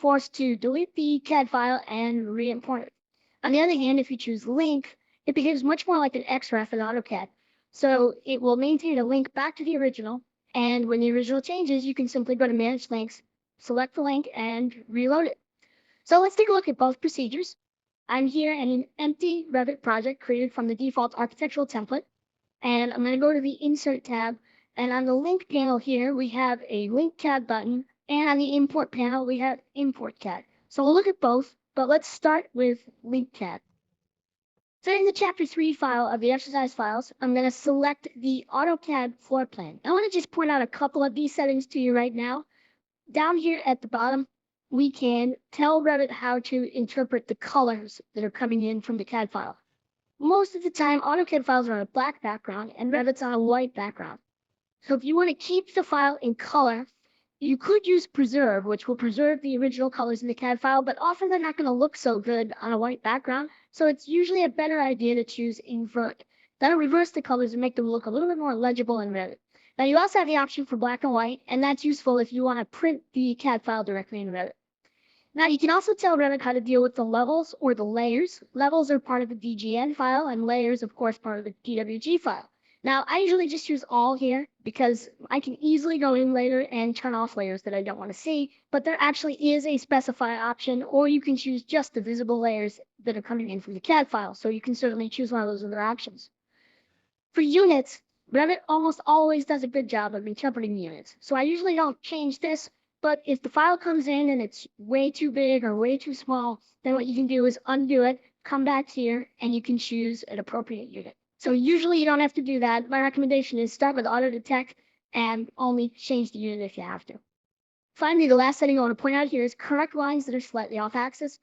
forced to delete the CAD file and re-import it. On the other hand, if you choose link, it behaves much more like an XREF in AutoCAD. So it will maintain a link back to the original, and when the original changes, you can simply go to Manage Links, select the link, and reload it. So let's take a look at both procedures. I'm here in an empty Revit project created from the default architectural template, and I'm going to go to the Insert tab, and on the Link panel here, we have a Link CAD button, and on the Import panel, we have Import CAD. So we'll look at both, but let's start with Link CAD. So in the Chapter 3 file of the exercise files, I'm going to select the AutoCAD floor plan. I want to just point out a couple of these settings to you right now. Down here at the bottom, we can tell Revit how to interpret the colors that are coming in from the CAD file. Most of the time, AutoCAD files are on a black background and Revit's on a white background. So if you want to keep the file in color, you could use Preserve, which will preserve the original colors in the CAD file, but often they're not going to look so good on a white background. So it's usually a better idea to choose Invert. That'll reverse the colors and make them look a little bit more legible in Revit. Now you also have the option for black and white, and that's useful if you want to print the CAD file directly in Revit. Now you can also tell Revit how to deal with the levels or the layers. Levels are part of the DGN file, and layers, of course, part of the DWG file. Now, I usually just use all here because I can easily go in later and turn off layers that I don't want to see, but there actually is a specify option, or you can choose just the visible layers that are coming in from the CAD file, so you can certainly choose one of those other options. For units, Revit almost always does a good job of interpreting units, so I usually don't change this, but if the file comes in and it's way too big or way too small, then what you can do is undo it, come back here, and you can choose an appropriate unit. So usually you don't have to do that. My recommendation is start with Auto Detect and only change the unit if you have to. Finally, the last setting I want to point out here is correct lines that are slightly off axis.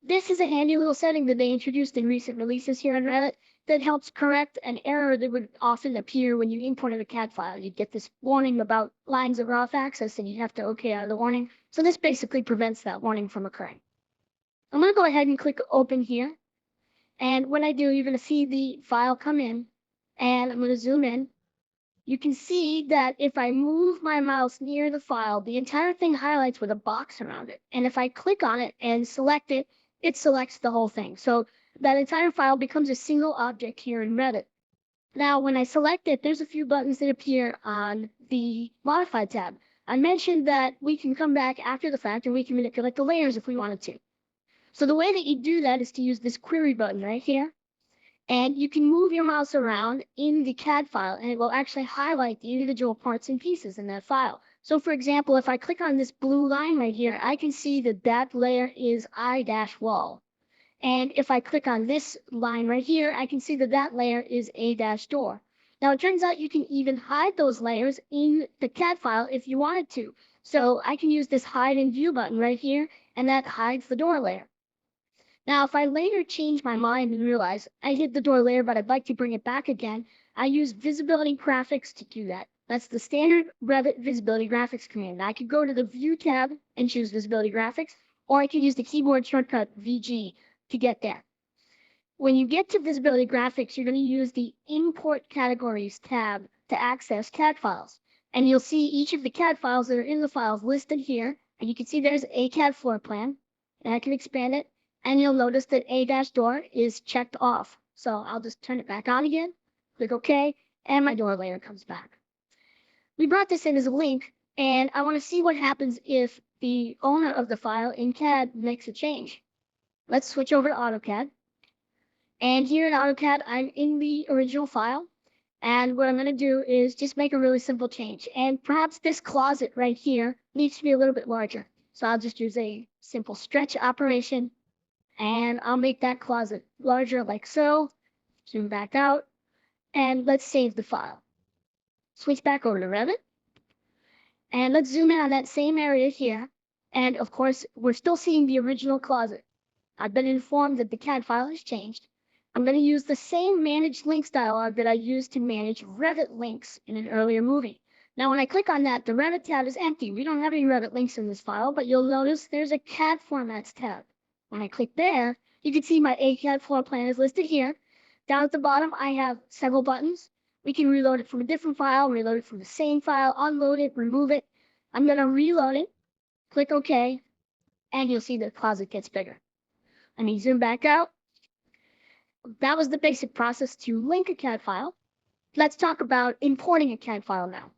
This is a handy little setting that they introduced in recent releases here on Revit that helps correct an error that would often appear when you imported a CAD file. You'd get this warning about lines that are off axis and you'd have to OK out of the warning. So this basically prevents that warning from occurring. I'm going to go ahead and click Open here. And when I do, you're going to see the file come in, and I'm going to zoom in. You can see that if I move my mouse near the file, the entire thing highlights with a box around it. And if I click on it and select it, it selects the whole thing. So that entire file becomes a single object here in Revit. Now, when I select it, there's a few buttons that appear on the Modify tab. I mentioned that we can come back after the fact and we can manipulate the layers if we wanted to. So the way that you do that is to use this query button right here. And you can move your mouse around in the CAD file, and it will actually highlight the individual parts and pieces in that file. So for example, if I click on this blue line right here, I can see that that layer is I-wall. And if I click on this line right here, I can see that that layer is A-door. Now, it turns out you can even hide those layers in the CAD file if you wanted to. So I can use this Hide in View button right here, and that hides the door layer. Now, if I later change my mind and realize I hid the door layer, but I'd like to bring it back again, I use Visibility Graphics to do that. That's the standard Revit Visibility Graphics command. I could go to the View tab and choose Visibility Graphics, or I could use the keyboard shortcut VG to get there. When you get to Visibility Graphics, you're going to use the Import Categories tab to access CAD files. And you'll see each of the CAD files that are in the files listed here. And you can see there's a CAD floor plan, and I can expand it. And you'll notice that A-door is checked off. So I'll just turn it back on again, click OK, and my door layer comes back. We brought this in as a link, and I want to see what happens if the owner of the file in CAD makes a change. Let's switch over to AutoCAD. And here in AutoCAD, I'm in the original file. And what I'm going to do is just make a really simple change. And perhaps this closet right here needs to be a little bit larger. So I'll just use a simple stretch operation. And I'll make that closet larger like so. Zoom back out. And let's save the file. Switch back over to Revit. And let's zoom in on that same area here. And of course, we're still seeing the original closet. I've been informed that the CAD file has changed. I'm going to use the same Manage Links dialog that I used to manage Revit links in an earlier movie. Now, when I click on that, the Revit tab is empty. We don't have any Revit links in this file, but you'll notice there's a CAD Formats tab. When I click there, you can see my AutoCAD floor plan is listed here. Down at the bottom, I have several buttons. We can reload it from a different file, reload it from the same file, unload it, remove it. I'm going to reload it, click OK, and you'll see the closet gets bigger. Let me zoom back out. That was the basic process to link a CAD file. Let's talk about importing a CAD file now.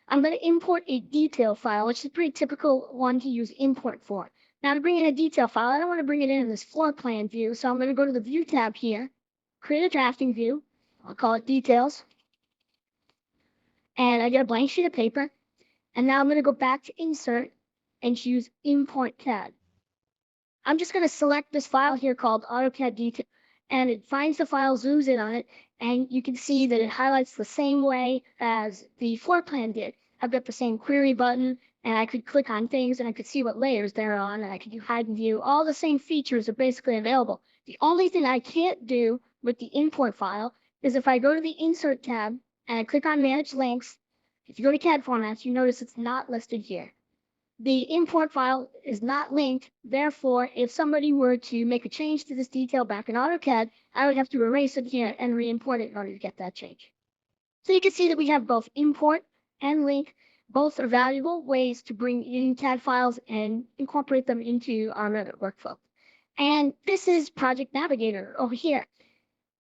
I'm going to import a detail file, which is a pretty typical one to use import for. Now to bring in a detail file, I don't want to bring it in this floor plan view, so I'm going to go to the View tab here, create a drafting view. I'll call it Details. And I get a blank sheet of paper. And now I'm going to go back to Insert and choose Import CAD. I'm just going to select this file here called AutoCAD Detail, and it finds the file, zooms in on it, and you can see that it highlights the same way as the floor plan did. I've got the same query button, and I could click on things, and I could see what layers they're on, and I could do hide and view. All the same features are basically available. The only thing I can't do with the import file is if I go to the Insert tab and I click on Manage Links. If you go to CAD formats, you notice it's not listed here. The import file is not linked. Therefore, if somebody were to make a change to this detail back in AutoCAD, I would have to erase it here and re-import it in order to get that change. So you can see that we have both import and link. Both are valuable ways to bring in CAD files and incorporate them into our Revit workflow. And this is Project Navigator over here.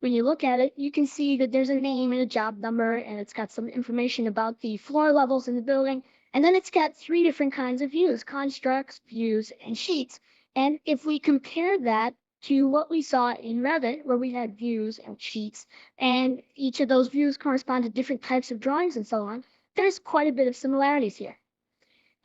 When you look at it, you can see that there's a name and a job number, and it's got some information about the floor levels in the building. And then it's got 3 different kinds of views: constructs, views, and sheets. And if we compare that to what we saw in Revit, where we had views and sheets, and each of those views correspond to different types of drawings and so on, there's quite a bit of similarities here.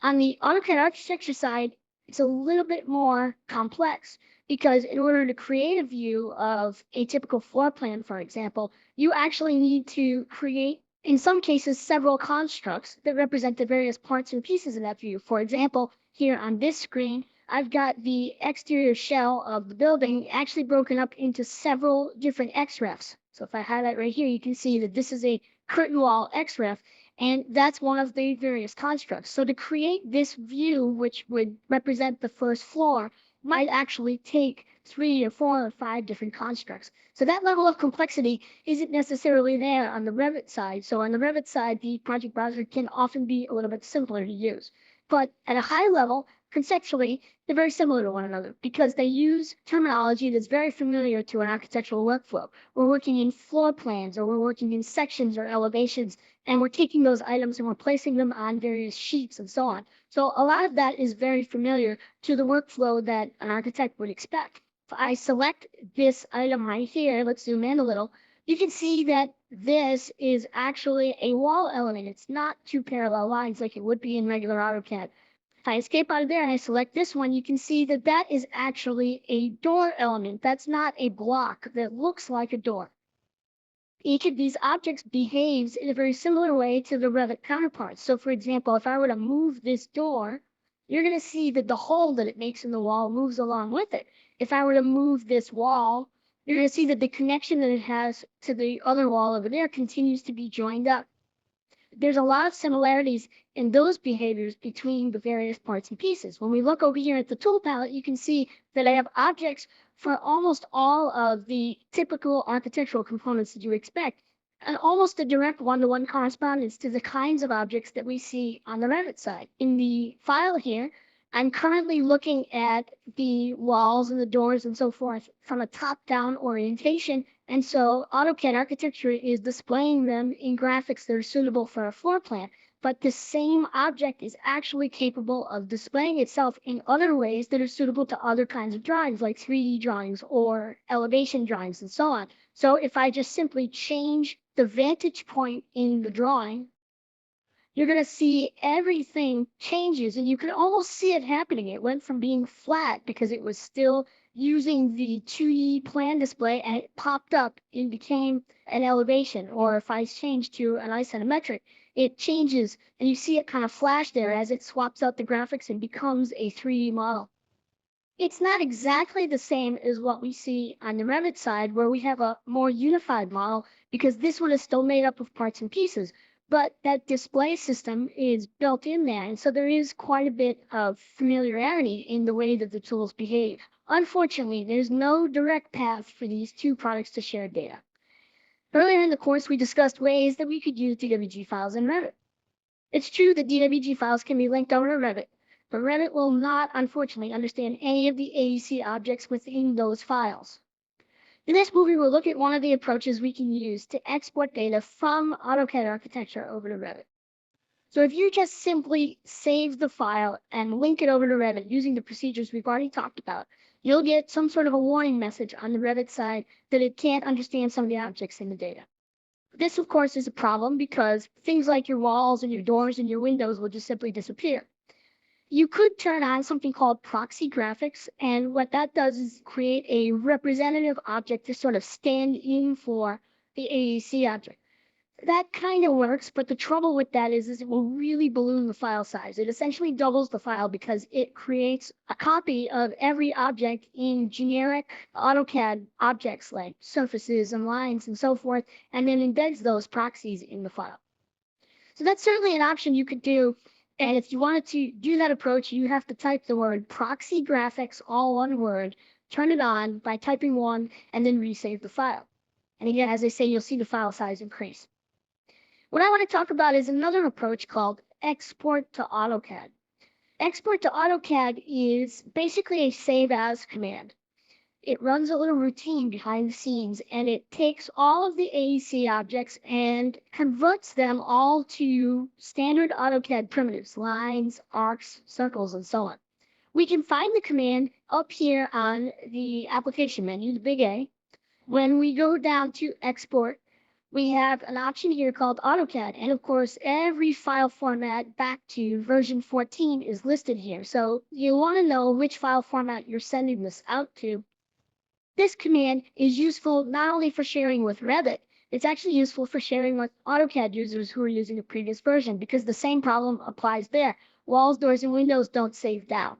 On the AutoCAD architecture side, it's a little bit more complex, because in order to create a view of a typical floor plan, for example, you actually need to create, in some cases, several constructs that represent the various parts and pieces of that view. For example, here on this screen, I've got the exterior shell of the building actually broken up into several different XREFs. So if I highlight right here, you can see that this is a curtain wall XREF, and that's one of the various constructs. So to create this view, which would represent the first floor, might actually take 3 or 4 or 5 different constructs. So that level of complexity isn't necessarily there on the Revit side. So on the Revit side, the project browser can often be a little bit simpler to use. But at a high level, conceptually, they're very similar to one another because they use terminology that's very familiar to an architectural workflow. We're working in floor plans, or we're working in sections or elevations, and we're taking those items and we're placing them on various sheets and so on. So a lot of that is very familiar to the workflow that an architect would expect. If I select this item right here, let's zoom in a little, you can see that this is actually a wall element. It's not 2 parallel lines like it would be in regular AutoCAD. If I escape out of there and I select this one, you can see that that is actually a door element. That's not a block that looks like a door. Each of these objects behaves in a very similar way to the Revit counterparts. So for example, if I were to move this door, you're going to see that the hole that it makes in the wall moves along with it. If I were to move this wall, you're going to see that the connection that it has to the other wall over there continues to be joined up. There's a lot of similarities in those behaviors between the various parts and pieces. When we look over here at the tool palette, you can see that I have objects for almost all of the typical architectural components that you expect, and almost a direct one-to-one correspondence to the kinds of objects that we see on the Revit side. In the file here, I'm currently looking at the walls and the doors and so forth from a top-down orientation. And so AutoCAD architecture is displaying them in graphics that are suitable for a floor plan. But the same object is actually capable of displaying itself in other ways that are suitable to other kinds of drawings, like 3D drawings or elevation drawings and so on. So if I just simply change the vantage point in the drawing, you're going to see everything changes, and you can almost see it happening. It went from being flat because it was still using the 2D plan display, and it popped up and became an elevation. Or if I change to an isometric, it changes, and you see it kind of flash there as it swaps out the graphics and becomes a 3D model. It's not exactly the same as what we see on the Revit side, where we have a more unified model, because this one is still made up of parts and pieces. But that display system is built in there, and so there is quite a bit of familiarity in the way that the tools behave. Unfortunately, there's no direct path for these 2 products to share data. Earlier in the course, we discussed ways that we could use DWG files in Revit. It's true that DWG files can be linked over to Revit, but Revit will not, unfortunately, understand any of the AEC objects within those files. In this movie, we'll look at one of the approaches we can use to export data from AutoCAD architecture over to Revit. So if you just simply save the file and link it over to Revit using the procedures we've already talked about, you'll get some sort of a warning message on the Revit side that it can't understand some of the objects in the data. This, of course, is a problem because things like your walls and your doors and your windows will just simply disappear. You could turn on something called proxy graphics, and what that does is create a representative object to sort of stand in for the AEC object. That kind of works, but the trouble with that is it will really balloon the file size. It essentially doubles the file because it creates a copy of every object in generic AutoCAD objects like surfaces and lines and so forth, and then embeds those proxies in the file. So that's certainly an option you could do. And if you wanted to do that approach, you have to type the word proxy graphics, all one word, turn it on by typing 1, and then resave the file. And again, as I say, you'll see the file size increase. What I want to talk about is another approach called export to AutoCAD. Export to AutoCAD is basically a save as command. It runs a little routine behind the scenes, and it takes all of the AEC objects and converts them all to standard AutoCAD primitives, lines, arcs, circles, and so on. We can find the command up here on the application menu, the big A. When we go down to export, we have an option here called AutoCAD. And of course, every file format back to version 14 is listed here. So you want to know which file format you're sending this out to. This command is useful not only for sharing with Revit, it's actually useful for sharing with AutoCAD users who are using a previous version because the same problem applies there. Walls, doors, and windows don't save down.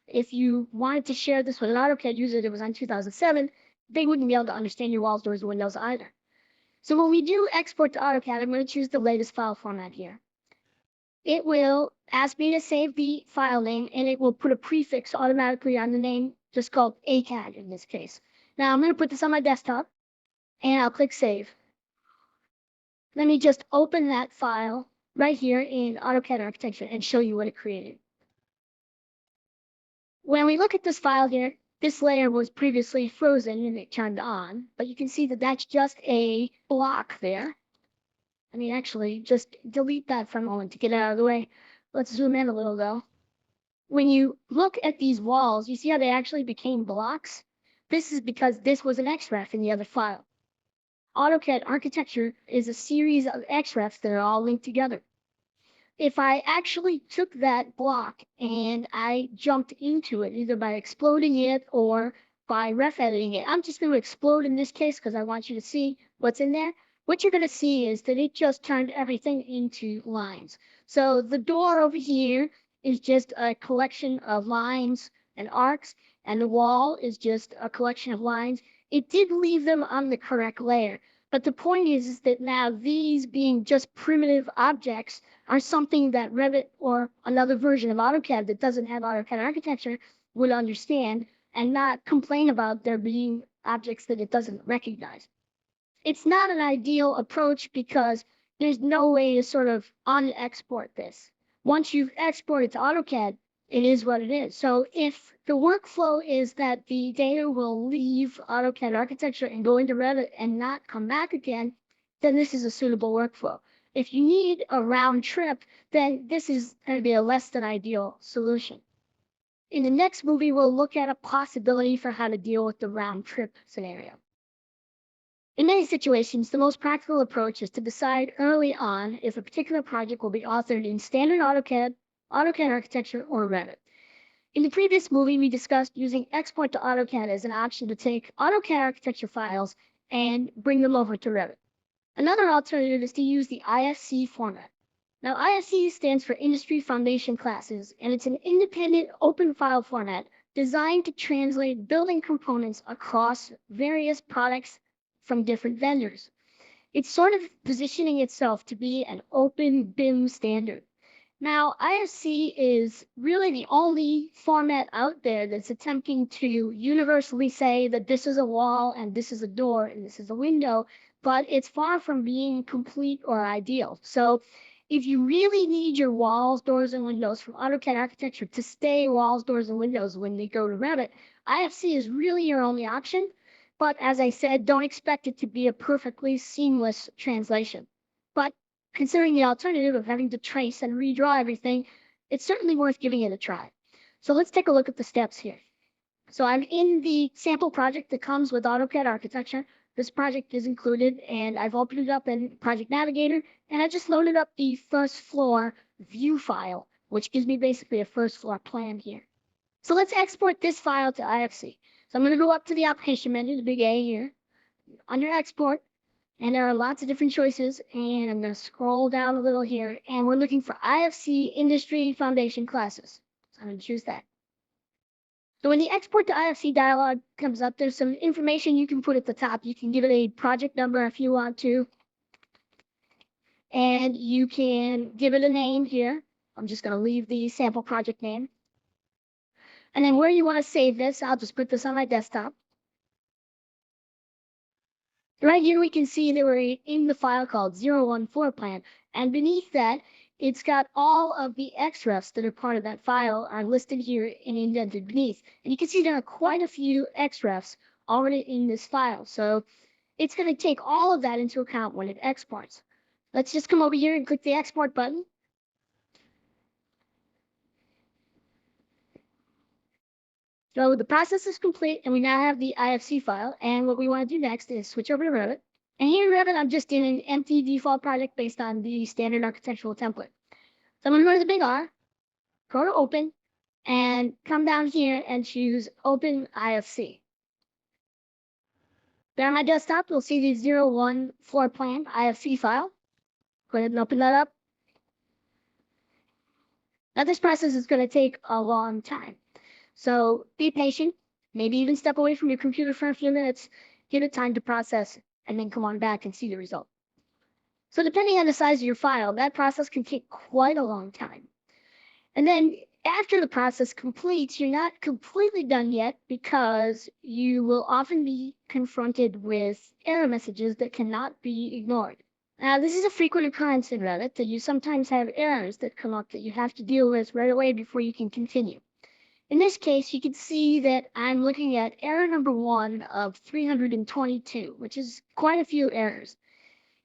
If you wanted to share this with an AutoCAD user that was on 2007, they wouldn't be able to understand your walls, doors, and windows either. So when we do export to AutoCAD, I'm going to choose the latest file format here. It will ask me to save the file name, and it will put a prefix automatically on the name, just called ACAD in this case. Now I'm going to put this on my desktop, and I'll click Save. Let me just open that file right here in AutoCAD Architecture and show you what it created. When we look at this file here, this layer was previously frozen and it turned on, but you can see that that's just a block there. I mean, actually, just delete that for a moment to get it out of the way. Let's zoom in a little, though. When you look at these walls, you see how they actually became blocks? This is because this was an XREF in the other file. AutoCAD architecture is a series of XREFs that are all linked together. If I actually took that block and I jumped into it, either by exploding it or by ref editing it, I'm just going to explode in this case because I want you to see what's in there. What you're going to see is that it just turned everything into lines. So the door over here is just a collection of lines and arcs, and the wall is just a collection of lines. It did leave them on the correct layer. But the point is that now these being just primitive objects are something that Revit or another version of AutoCAD that doesn't have AutoCAD architecture would understand and not complain about there being objects that it doesn't recognize. It's not an ideal approach because there's no way to sort of un-export this. Once you've exported to AutoCAD, it is what it is. So if the workflow is that the data will leave AutoCAD architecture and go into Revit and not come back again, then this is a suitable workflow. If you need a round trip, then this is going to be a less than ideal solution. In the next movie, we'll look at a possibility for how to deal with the round trip scenario. In many situations, the most practical approach is to decide early on if a particular project will be authored in standard AutoCAD, AutoCAD architecture, or Revit. In the previous movie, we discussed using export to AutoCAD as an option to take AutoCAD architecture files and bring them over to Revit. Another alternative is to use the IFC format. Now, IFC stands for Industry Foundation Classes, and it's an independent open file format designed to translate building components across various products from different vendors. It's sort of positioning itself to be an open BIM standard. Now, IFC is really the only format out there that's attempting to universally say that this is a wall and this is a door and this is a window, but it's far from being complete or ideal. So if you really need your walls, doors, and windows from AutoCAD architecture to stay walls, doors, and windows when they go to Revit, IFC is really your only option. But as I said, don't expect it to be a perfectly seamless translation. But considering the alternative of having to trace and redraw everything, it's certainly worth giving it a try. So let's take a look at the steps here. So I'm in the sample project that comes with AutoCAD architecture. This project is included, and I've opened it up in Project Navigator, and I just loaded up the first floor view file, which gives me basically a first floor plan here. So let's export this file to IFC. So I'm going to go up to the application menu, the big A here, under export, and there are lots of different choices, and I'm going to scroll down a little here, and we're looking for IFC Industry Foundation Classes. So I'm going to choose that. So when the export to IFC dialog comes up, there's some information you can put at the top. You can give it a project number if you want to. And you can give it a name here. I'm just going to leave the sample project name. And then where you want to save this, I'll just put this on my desktop. Right here we can see that we're in the file called 014 plan. And beneath that, it's got all of the XREFs that are part of that file are listed here and indented beneath. And you can see there are quite a few XREFs already in this file. So it's going to take all of that into account when it exports. Let's just come over here and click the export button. So the process is complete, and we now have the IFC file. And what we want to do next is switch over to Revit. And here in Revit, I'm just in an empty default project based on the standard architectural template. So I'm going to go to the big R, go to Open, and come down here and choose Open IFC. There on my desktop, you'll see the 014 plan IFC file. Go ahead and open that up. Now this process is going to take a long time. So be patient, maybe even step away from your computer for a few minutes, give it time to process, and then come on back and see the result. So depending on the size of your file, that process can take quite a long time. And then after the process completes, you're not completely done yet because you will often be confronted with error messages that cannot be ignored. Now, this is a frequent occurrence in Revit that you sometimes have errors that come up that you have to deal with right away before you can continue. In this case, you can see that I'm looking at error number 1 of 322, which is quite a few errors.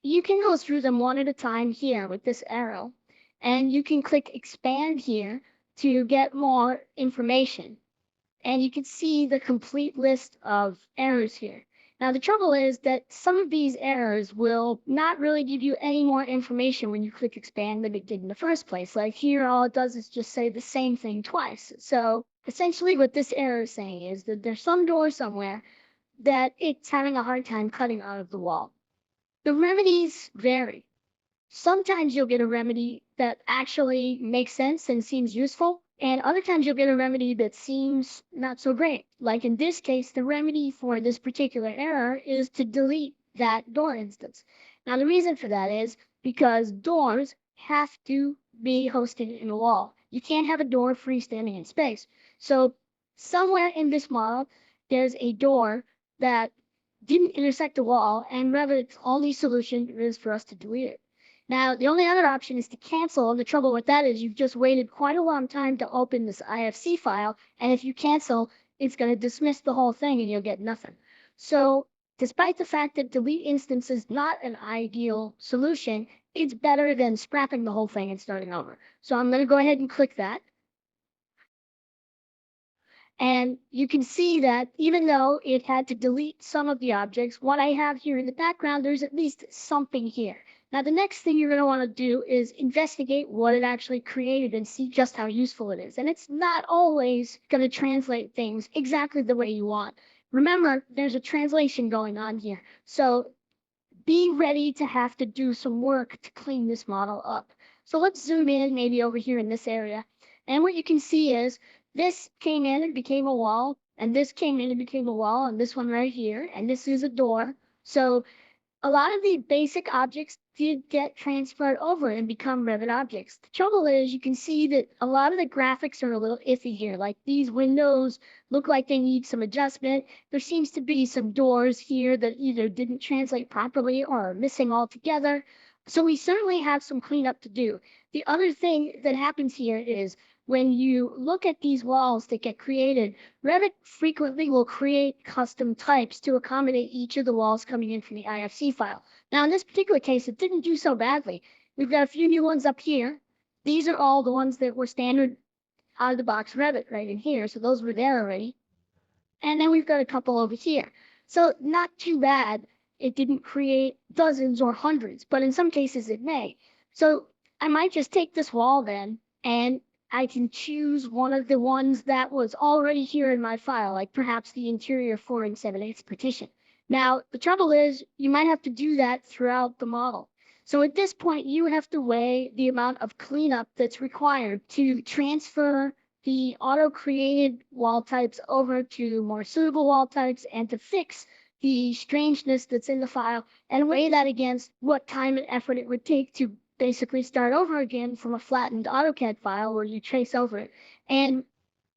You can go through them one at a time here with this arrow, and you can click expand here to get more information. And you can see the complete list of errors here. Now, the trouble is that some of these errors will not really give you any more information when you click expand than it did in the first place. Like here, all it does is just say the same thing twice. So essentially what this error is saying is that there's some door somewhere that it's having a hard time cutting out of the wall. The remedies vary. Sometimes you'll get a remedy that actually makes sense and seems useful, and other times you'll get a remedy that seems not so great. Like in this case, the remedy for this particular error is to delete that door instance. Now, the reason for that is because doors have to be hosted in a wall. You can't have a door freestanding in space. So somewhere in this model, there's a door that didn't intersect the wall, and Revit's only solution is for us to delete it. Now, the only other option is to cancel, and the trouble with that is you've just waited quite a long time to open this IFC file, and if you cancel, it's going to dismiss the whole thing and you'll get nothing. So, despite the fact that delete instance is not an ideal solution, it's better than scrapping the whole thing and starting over. So I'm going to go ahead and click that. And you can see that even though it had to delete some of the objects, what I have here in the background, there's at least something here. Now, the next thing you're going to want to do is investigate what it actually created and see just how useful it is. And it's not always going to translate things exactly the way you want. Remember, there's a translation going on here. So be ready to have to do some work to clean this model up. So let's zoom in maybe over here in this area. And what you can see is this came in and became a wall, and this came in and became a wall, and this one right here, and this is a door. So a lot of the basic objects did get transferred over and become Revit objects. The trouble is you can see that a lot of the graphics are a little iffy here. Like these windows look like they need some adjustment. There seems to be some doors here that either didn't translate properly or are missing altogether. So we certainly have some cleanup to do. The other thing that happens here is when you look at these walls that get created, Revit frequently will create custom types to accommodate each of the walls coming in from the IFC file. Now, in this particular case, it didn't do so badly. We've got a few new ones up here. These are all the ones that were standard out of the box Revit right in here. So those were there already. And then we've got a couple over here. So not too bad. It didn't create dozens or hundreds, but in some cases it may. So I might just take this wall then, and I can choose one of the ones that was already here in my file, like perhaps the interior 4 7/8 partition. Now, the trouble is you might have to do that throughout the model. So at this point, you have to weigh the amount of cleanup that's required to transfer the auto-created wall types over to more suitable wall types and to fix the strangeness that's in the file and weigh that against what time and effort it would take to basically start over again from a flattened AutoCAD file where you trace over it. And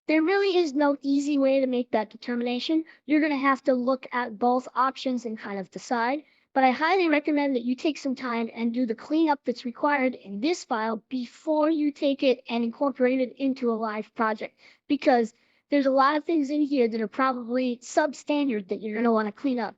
there really is no easy way to make that determination. You're going to have to look at both options and kind of decide. But I highly recommend that you take some time and do the cleanup that's required in this file before you take it and incorporate it into a live project. Because there's a lot of things in here that are probably substandard that you're going to want to clean up.